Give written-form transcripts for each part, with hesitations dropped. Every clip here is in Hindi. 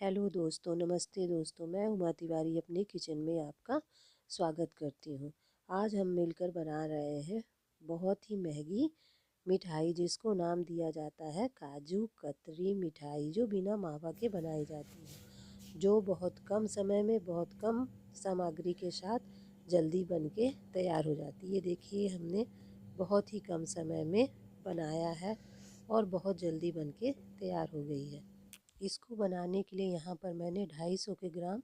हेलो दोस्तों, नमस्ते दोस्तों। मैं उमा तिवारी अपने किचन में आपका स्वागत करती हूँ। आज हम मिलकर बना रहे हैं बहुत ही महंगी मिठाई, जिसको नाम दिया जाता है काजू कतरी मिठाई, जो बिना मावा के बनाई जाती है, जो बहुत कम समय में बहुत कम सामग्री के साथ जल्दी बन के तैयार हो जाती है। ये देखिए, हमने बहुत ही कम समय में बनाया है और बहुत जल्दी बन के तैयार हो गई है। इसको बनाने के लिए यहाँ पर मैंने 250 के ग्राम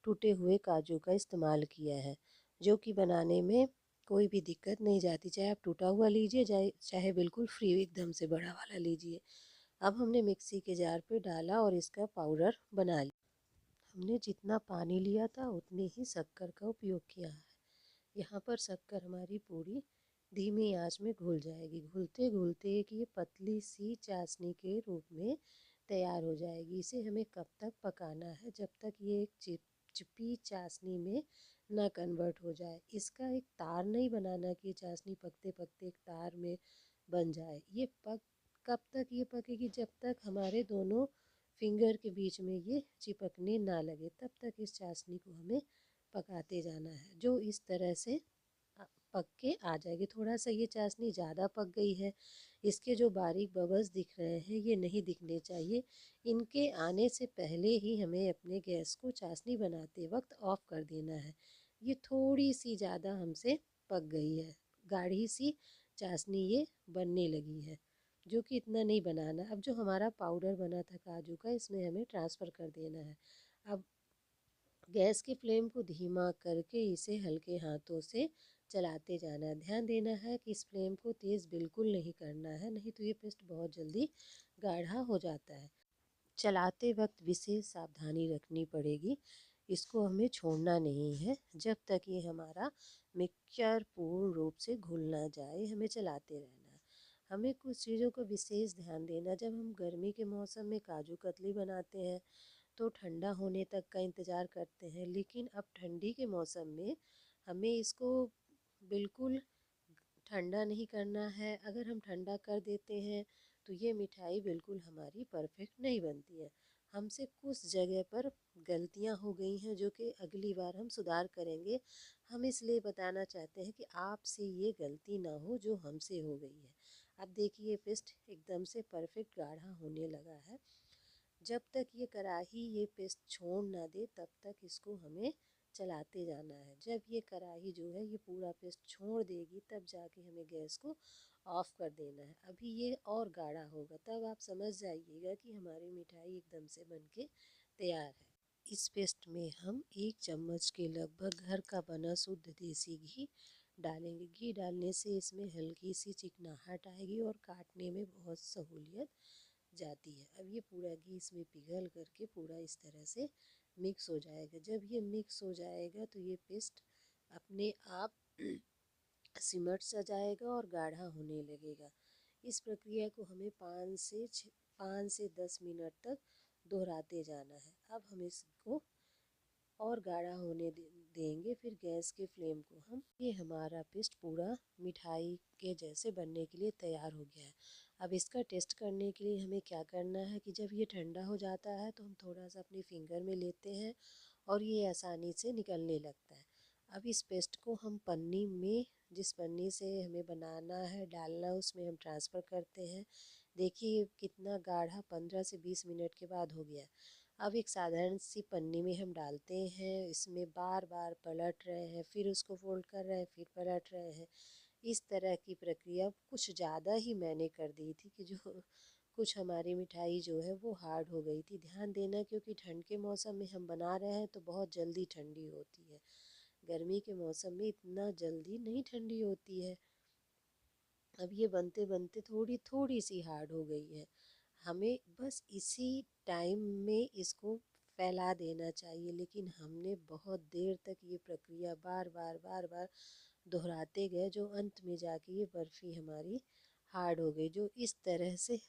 टूटे हुए काजू का इस्तेमाल किया है, जो कि बनाने में कोई भी दिक्कत नहीं जाती। चाहे आप टूटा हुआ लीजिए, चाहे बिल्कुल फ्री एकदम से बड़ा वाला लीजिए। अब हमने मिक्सी के जार पे डाला और इसका पाउडर बना लिया। हमने जितना पानी लिया था उतने ही शक्कर का उपयोग किया है। यहाँ पर शक्कर हमारी पूरी धीमी आंच में घुल जाएगी। घुलते घुलते एक ये पतली सी चाशनी के रूप में तैयार हो जाएगी। इसे हमें कब तक पकाना है? जब तक ये एक चिपचिपी चाशनी में ना कन्वर्ट हो जाए। इसका एक तार नहीं बनाना कि चाशनी पकते पकते एक तार में बन जाए। ये कब तक ये पकेगी? जब तक हमारे दोनों फिंगर के बीच में ये चिपकने ना लगे, तब तक इस चाशनी को हमें पकाते जाना है। जो इस तरह से पक के आ जाएगी। थोड़ा सा ये चाशनी ज़्यादा पक गई है। इसके जो बारीक बबल्स दिख रहे हैं ये नहीं दिखने चाहिए। इनके आने से पहले ही हमें अपने गैस को चाशनी बनाते वक्त ऑफ कर देना है। ये थोड़ी सी ज़्यादा हमसे पक गई है, गाढ़ी सी चाशनी ये बनने लगी है, जो कि इतना नहीं बनाना। अब जो हमारा पाउडर बना था काजू का, इसमें हमें ट्रांसफ़र कर देना है। अब गैस की फ्लेम को धीमा करके इसे हल्के हाथों से चलाते जाना है। ध्यान देना है कि इस फ्लेम को तेज़ बिल्कुल नहीं करना है, नहीं तो ये पेस्ट बहुत जल्दी गाढ़ा हो जाता है। चलाते वक्त विशेष सावधानी रखनी पड़ेगी। इसको हमें छोड़ना नहीं है जब तक ये हमारा मिक्सचर पूर्ण रूप से घुल ना जाए। हमें चलाते रहना है। हमें कुछ चीज़ों का विशेष ध्यान देना। जब हम गर्मी के मौसम में काजू कतली बनाते हैं तो ठंडा होने तक का इंतज़ार करते हैं, लेकिन अब ठंडी के मौसम में हमें इसको बिल्कुल ठंडा नहीं करना है। अगर हम ठंडा कर देते हैं तो ये मिठाई बिल्कुल हमारी परफेक्ट नहीं बनती है। हमसे कुछ जगह पर गलतियां हो गई हैं, जो कि अगली बार हम सुधार करेंगे। हम इसलिए बताना चाहते हैं कि आपसे ये गलती ना हो जो हमसे हो गई है। अब देखिए, पेस्ट एकदम से परफेक्ट गाढ़ा होने लगा है। जब तक ये कढ़ाई ये पेस्ट छोड़ ना दे, तब तक इसको हमें चलाते जाना है। जब ये कढ़ाई जो है ये पूरा पेस्ट छोड़ देगी, तब जाके हमें गैस को ऑफ़ कर देना है। अभी ये और गाढ़ा होगा, तब आप समझ जाइएगा कि हमारी मिठाई एकदम से बनके तैयार है। इस पेस्ट में हम 1 चम्मच के लगभग घर का बना शुद्ध देसी घी डालेंगे। घी डालने से इसमें हल्की सी चिकनाहट आएगी और काटने में बहुत सहूलियत जाती है। अब ये पूरा घी इसमें पिघल करके पूरा इस तरह से मिक्स हो जाएगा। जब ये मिक्स हो जाएगा तो ये पेस्ट अपने आप सिमट सा जाएगा और गाढ़ा होने लगेगा। इस प्रक्रिया को हमें 5 से 10 मिनट तक दोहराते जाना है। अब हम इसको और गाढ़ा होने देंगे। फिर गैस के फ्लेम को हम ये हमारा पेस्ट पूरा मिठाई के जैसे बनने के लिए तैयार हो गया है। अब इसका टेस्ट करने के लिए हमें क्या करना है कि जब ये ठंडा हो जाता है तो हम थोड़ा सा अपने फिंगर में लेते हैं और ये आसानी से निकलने लगता है। अब इस पेस्ट को हम पन्नी में, जिस पन्नी से हमें बनाना है डालना, उसमें हम ट्रांसफ़र करते हैं। देखिए कितना गाढ़ा 15 से 20 मिनट के बाद हो गया। अब एक साधारण सी पन्नी में हम डालते हैं, इसमें बार बार पलट रहे हैं, फिर उसको फोल्ड कर रहे हैं, फिर पलट रहे हैं। इस तरह की प्रक्रिया कुछ ज़्यादा ही मैंने कर दी थी कि जो कुछ हमारी मिठाई जो है वो हार्ड हो गई थी। ध्यान देना, क्योंकि ठंड के मौसम में हम बना रहे हैं तो बहुत जल्दी ठंडी होती है। गर्मी के मौसम में इतना जल्दी नहीं ठंडी होती है। अब ये बनते बनते थोड़ी थोड़ी सी हार्ड हो गई है। हमें बस इसी टाइम में इसको फैला देना चाहिए, लेकिन हमने बहुत देर तक ये प्रक्रिया बार बार दोहराते गए, जो अंत में जाके ये बर्फ़ी हमारी हार्ड हो गई। जो इस तरह से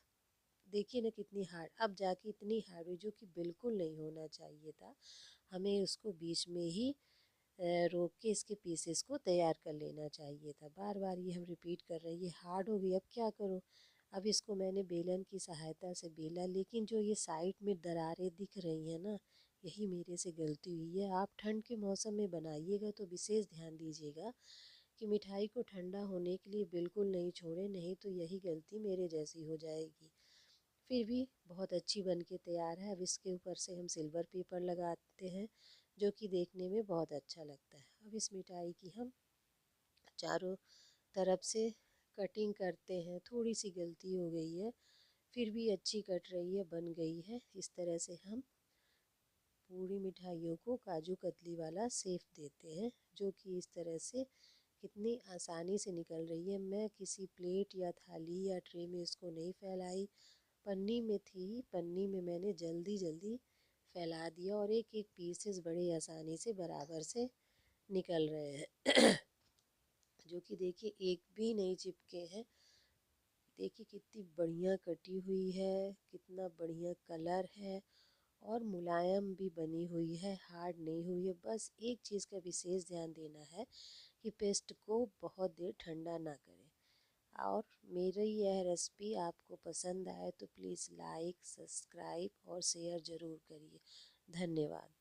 देखिए ना कितनी हार्ड, अब जाके इतनी हार्ड हुई, जो कि बिल्कुल नहीं होना चाहिए था। हमें उसको बीच में ही रोक के इसके पीसेस को तैयार कर लेना चाहिए था। बार बार ये हम रिपीट कर रहे हैं, ये हार्ड हो गई, अब क्या करूँ? अब इसको मैंने बेलन की सहायता से बेला, लेकिन जो ये साइड में दरारें दिख रही हैं ना, यही मेरे से गलती हुई है। आप ठंड के मौसम में बनाइएगा तो विशेष ध्यान दीजिएगा कि मिठाई को ठंडा होने के लिए बिल्कुल नहीं छोड़े, नहीं तो यही गलती मेरे जैसी हो जाएगी। फिर भी बहुत अच्छी बन के तैयार है। अब इसके ऊपर से हम सिल्वर पेपर लगाते हैं जो कि देखने में बहुत अच्छा लगता है। अब इस मिठाई की हम चारों तरफ से कटिंग करते हैं। थोड़ी सी गलती हो गई है, फिर भी अच्छी कट रही है, बन गई है। इस तरह से हम पूरी मिठाइयों को काजू कतली वाला शेप देते हैं, जो कि इस तरह से कितनी आसानी से निकल रही है। मैं किसी प्लेट या थाली या ट्रे में इसको नहीं फैलाई, पन्नी में थी, पन्नी में मैंने जल्दी जल्दी फैला दिया और एक एक पीसेस बड़े आसानी से बराबर से निकल रहे हैं। जो कि देखिए एक भी नहीं चिपके हैं। देखिए कितनी बढ़िया कटी हुई है, कितना बढ़िया कलर है और मुलायम भी बनी हुई है, हार्ड नहीं हुई है। बस एक चीज़ का विशेष ध्यान देना है कि पेस्ट को बहुत देर ठंडा ना करें। और मेरी यह रेसिपी आपको पसंद आए तो प्लीज़ लाइक, सब्सक्राइब और शेयर ज़रूर करिए। धन्यवाद।